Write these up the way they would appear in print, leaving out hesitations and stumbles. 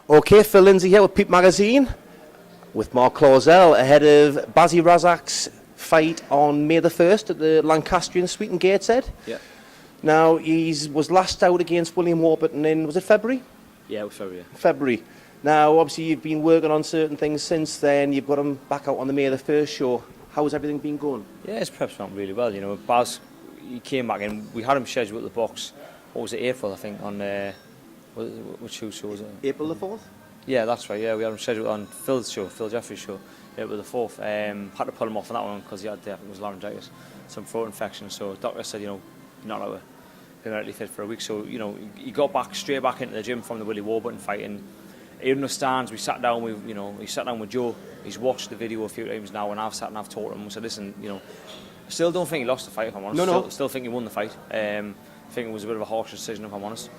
Okay, Phil Lindsay here with Peep magazine with Mark Clauzel ahead of Basi Razaq's fight on May the 1st at the Lancastrian Suite in Gateshead. Yeah. Now, he was last out against William Warburton in, was it February? Yeah, it was February. Yeah. February. Now, obviously, you've been working on certain things since then. You've got him back out on the May the 1st show. How has everything been going? Yeah, his prep's went really well. You know, Baz, he came back in. We had him scheduled at the box. What was it, April? I think on which show was it? April the 4th. Yeah, that's right. Yeah, we had him scheduled on Phil Jeffries' show. April the 4th. Had to pull him off on that one because he had, I think it was laryngitis, some throat infection. So the doctor said, you know, not allowed to be medically fit for a week. So, you know, he got back straight back into the gym from the Willie Warburton fight, and he understands. We sat down with, you know, he sat down with Joe. He's watched the video a few times now, and I've sat and I've taught him. We said, listen, you know, I still don't think he lost the fight, if I'm honest. No. Still think he won the fight. I think it was a bit of a harsh decision, if I'm honest.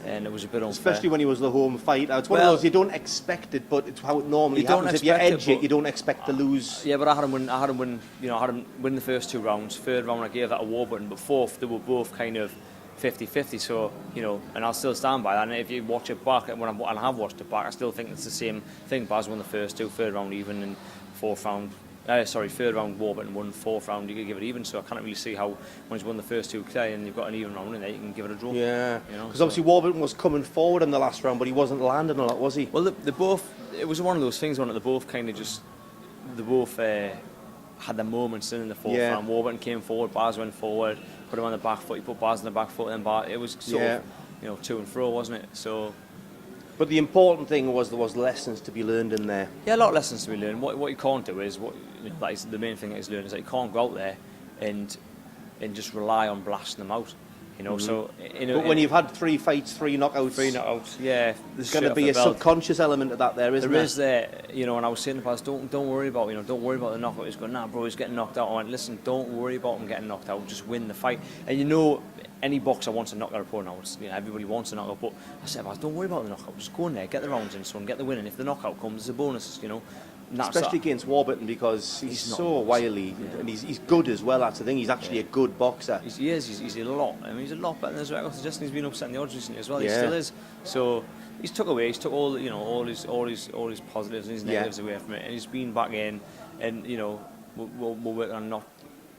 And it was a bit unfair. Especially when he was the home fight. It's one of those, you don't expect it, but it's how it normally happens. If you edge it, you don't expect to lose. Yeah, but I had him win, you know, I had him win the first two rounds. Third round I gave that a Warburton, but fourth they were both kind of 50-50, so, you know, and I'll still stand by that. And if you watch it back, and I have watched it back, I still think it's the same thing. Baz won the first two, third round even, and third round Warburton won, fourth round you could give it even. So I can't really see how when he's won the first two clear and you've got an even round in there, you can give it a draw. Yeah, you know, because obviously Warburton was coming forward in the last round, but he wasn't landing a lot, was he? Well, they both. It was one of those things, wasn't it? They both kind of just, they both had their moments in the fourth round. Warburton came forward, Baz went forward, put him on the back foot. He put Baz on the back foot, and then it was sort of, you know, to and fro, wasn't it? So. But the important thing was there was lessons to be learned in there. Yeah, a lot of lessons to be learned. What you can't do is that is the main thing that is learned is that you can't go out there and just rely on blasting them out. You know, so but when you've had 3 fights, 3 knockouts, yeah, there's going to be a subconscious element of that there, isn't there? There is there, you know. And I was saying to the past, don't worry about, you know, don't worry about the knockout. He's going, nah, bro, he's getting knocked out. I went, listen, don't worry about him getting knocked out. Just win the fight. And you know, any boxer wants a knockout opponent. You know, everybody wants a knockout. But I said, don't worry about the knockout. Just go in there, get the rounds in, son, get the win. And if the knockout comes, it's a bonus, you know. Especially against Warburton, because he's so wily, and he's good as well. That's the thing. He's actually a good boxer. He is. He's a lot. I mean, he's a lot better than his record suggests. He's been upsetting the odds recently as well. He still is. So he's took all, you know, all his positives and his negatives away from it, and he's been back in. And you know, we're working on not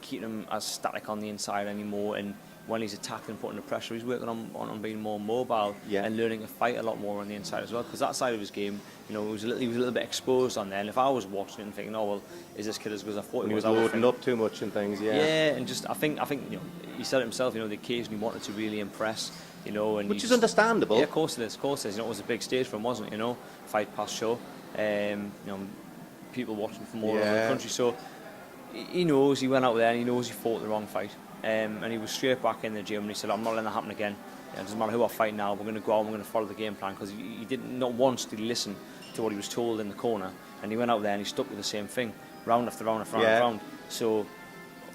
keeping him as static on the inside anymore. And when he's attacking and putting the pressure, he's working on being more mobile and learning to fight a lot more on the inside as well. Because that side of his game, you know, he was a little bit exposed on there. And if I was watching it and thinking, oh well, is this kid as good as I thought he was? He was loading up too much and things. Yeah, and just I think you know, he said it himself. You know, they occasionally wanted to really impress. You know, and which is understandable. Yeah, of course it is. Of course it is. You know, it was a big stage for him, wasn't it? You know, fight past show. You know, people watching from all over the country. So he knows he went out there and he knows he fought the wrong fight. And he was straight back in the gym and he said, I'm not letting that happen again. It doesn't matter who I fight now, we're going to go out and we're going to follow the game plan, because he didn't, not once did he listen to what he was told in the corner, and he went out there and he stuck with the same thing, round after round after round. So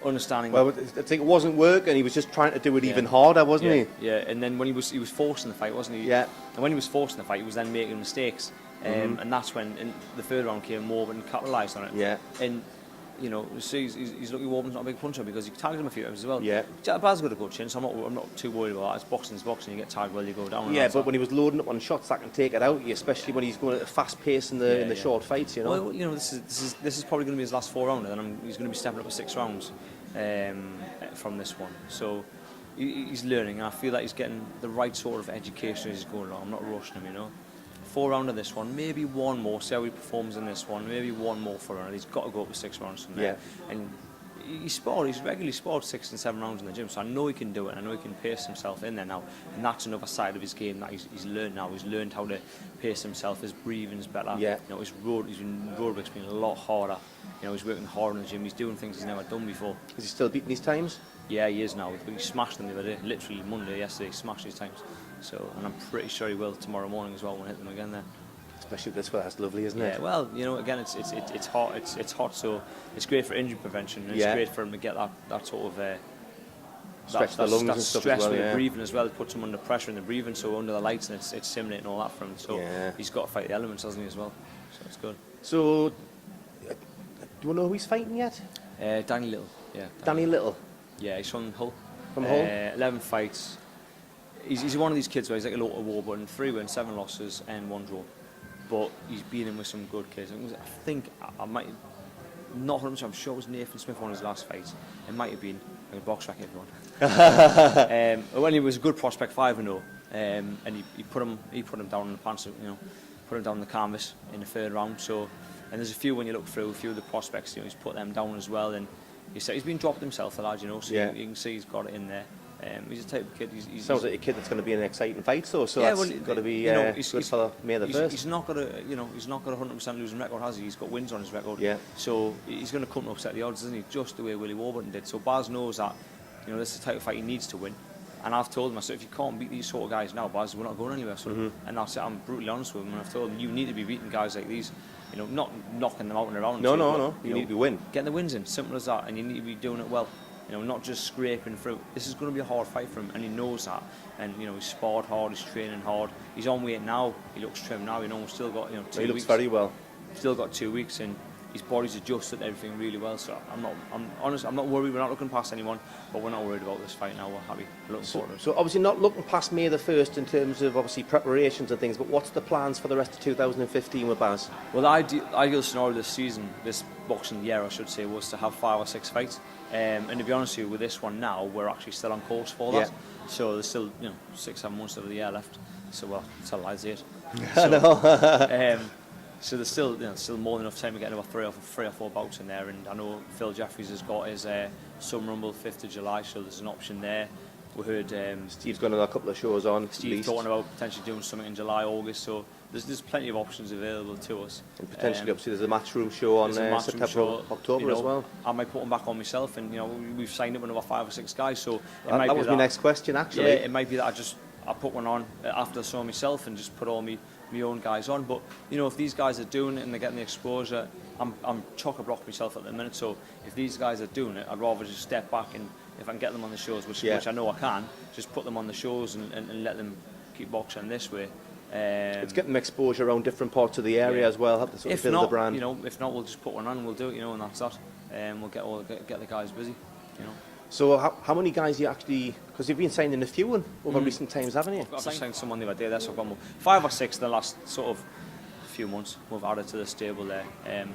understanding. Well, I think it wasn't working. He was just trying to do it even harder, wasn't he? Yeah, and then when he was forcing the fight, wasn't he? Yeah. And when he was forcing the fight, he was then making mistakes, and that's when the third round came more and capitalised on it. Yeah. And you know, so he's lucky Warburton's not a big puncher because he tagged him a few times as well. Yeah. Baz got a good chin, so I'm not too worried about that. It's boxing's boxing. You get tagged while you go down. Yeah, but when he was loading up on shots, that can take it out, especially when he's going at a fast pace in the short fights. You know. Well, you know, this is probably going to be his last 4 rounds, and then he's going to be stepping up to 6 rounds from this one. So he's learning, and I feel like he's getting the right sort of education as he's going along. I'm not rushing him, you know. 4 round of this one, maybe one more, see how he performs in this one, maybe one more for him. He's got to go up to 6 rounds from there. And he's regularly scored 6 and 7 rounds in the gym, so I know he can do it, and I know he can pace himself in there now. And that's another side of his game that he's learned now. He's learned how to pace himself, his breathing's better. Yeah. You know, his road work's been a lot harder. You know, he's working hard in the gym, he's doing things he's never done before. Is he still beating his times? Yeah, he is now. He smashed them the other day, literally yesterday, he smashed his times. So, and I'm pretty sure he will tomorrow morning as well when I hit them again there. Especially this weather, that's lovely, isn't it? Yeah, well, you know, again, it's hot. It's hot, so it's great for injury prevention. And it's great for him to get that sort of stretch the lungs and stuff stress as well. With breathing as well. It puts him under pressure in the breathing, so under the lights, and it's simulating all that for him. So he's got to fight the elements, hasn't he, as well? So it's good. So, do you know who he's fighting yet? Danny Little. Yeah. Danny Little. Yeah, he's from Hull. From Hull. 11 fights. He's one of these kids where he's like a lot of Warburton, 3 wins, 7 losses, and 1 draw. but he's been in with some good kids. I think I might, not 100%, I'm sure it was Nathan Smith won his last fight. It might have been a box racket, everyone. Well, he was a good prospect, 5-0, and he put him down in the pants, put him down on the canvas in the third round. So, and there's a few when you look through a few of the prospects, he's put them down as well. And he's been dropped himself a lad, so you can see he's got it in there. He's a type of kid. Sounds like a kid that's going to be an exciting fight, though. So yeah, that's got to be good for May the 1st. He's not got a, he's not got a 100% losing record, has he? He's got wins on his record. Yeah. So he's going to come to upset the odds, isn't he? Just the way Willie Warburton did. So Baz knows that, this is the type of fight he needs to win. And I've told him, I said, if you can't beat these sort of guys now, Baz, we're not going anywhere. So, and I'm brutally honest with him, and I've told him, you need to be beating guys like these. Not knocking them out and around. No. You need to be winning. Getting the wins in, simple as that, and you need to be doing it well. Not just scraping through. This is going to be a hard fight for him, and he knows that. And he's sparred hard, he's training hard. He's on weight now. He looks trim now. We've still got 2 weeks. He looks very well. Still got 2 weeks, and his body's adjusted everything really well. So I'm honest. I'm not worried. We're not looking past anyone, but we're not worried about this fight now. We're happy. We're looking forward to it. So obviously not looking past May the 1st in terms of obviously preparations and things. But what's the plans for the rest of 2015 with Baz? Well, the ideal scenario this season, this boxing year, I should say, was to have 5 or 6 fights. And to be honest with you, with this one now, we're actually still on course for that. So there's still 6-7 months of the year left. So well, it's a lies it. So there's still still more than enough time to get about 3 or 4 bouts in there. And I know Phil Jeffries has got his Sun Rumble 5th of July, so there's an option there. We heard Steve's going to a couple of shows on. Steve's talking about potentially doing something in July, August. So there's plenty of options available to us. And potentially, obviously, there's a Matchroom show on September, October as well. I might put them back on myself, and we've signed up another 5 or 6 guys. So that was my next question, actually. Yeah, it might be that I put one on after I saw myself and just put all my own guys on. But if these guys are doing it and they're getting the exposure, I'm chock-a-block myself at the minute. So if these guys are doing it, I'd rather just step back, and if I can get them on the shows, which I know I can, just put them on the shows and let them keep boxing this way. It's getting them exposure around different parts of the area as well. Have to sort of build the brand. If not, we'll just put one on and we'll do it. And that's that. We'll get the guys busy. So how many guys you actually? Because you've been signing a few over recent times, haven't you? I've signed someone the other day. That's 5 or 6 in the last sort of few months. We've added to the stable there.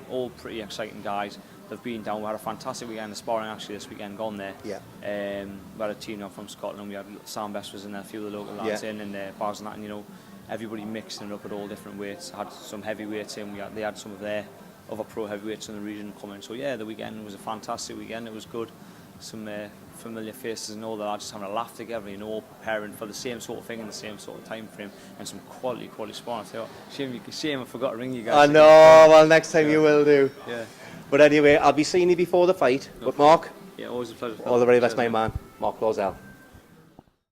All pretty exciting guys. They've been down. We had a fantastic weekend of sparring actually this weekend. Gone there. Yeah. We had a team now from Scotland. We had Sam Best was in there. A few of the local lads in, and Bars and that. And everybody mixing it up at all different weights. Had some heavyweights in. They had some of their other pro heavyweights in the region coming. So yeah, the weekend was a fantastic weekend. It was good. Some familiar faces and all that, just having a laugh together, all preparing for the same sort of thing in the same sort of time frame, and some quality sparring. Shame I forgot to ring you guys. I know, well next time you will do. Yeah. But anyway, I'll be seeing you before the fight. But Mark, always a pleasure. All the very best, my man. Mark Clauzel.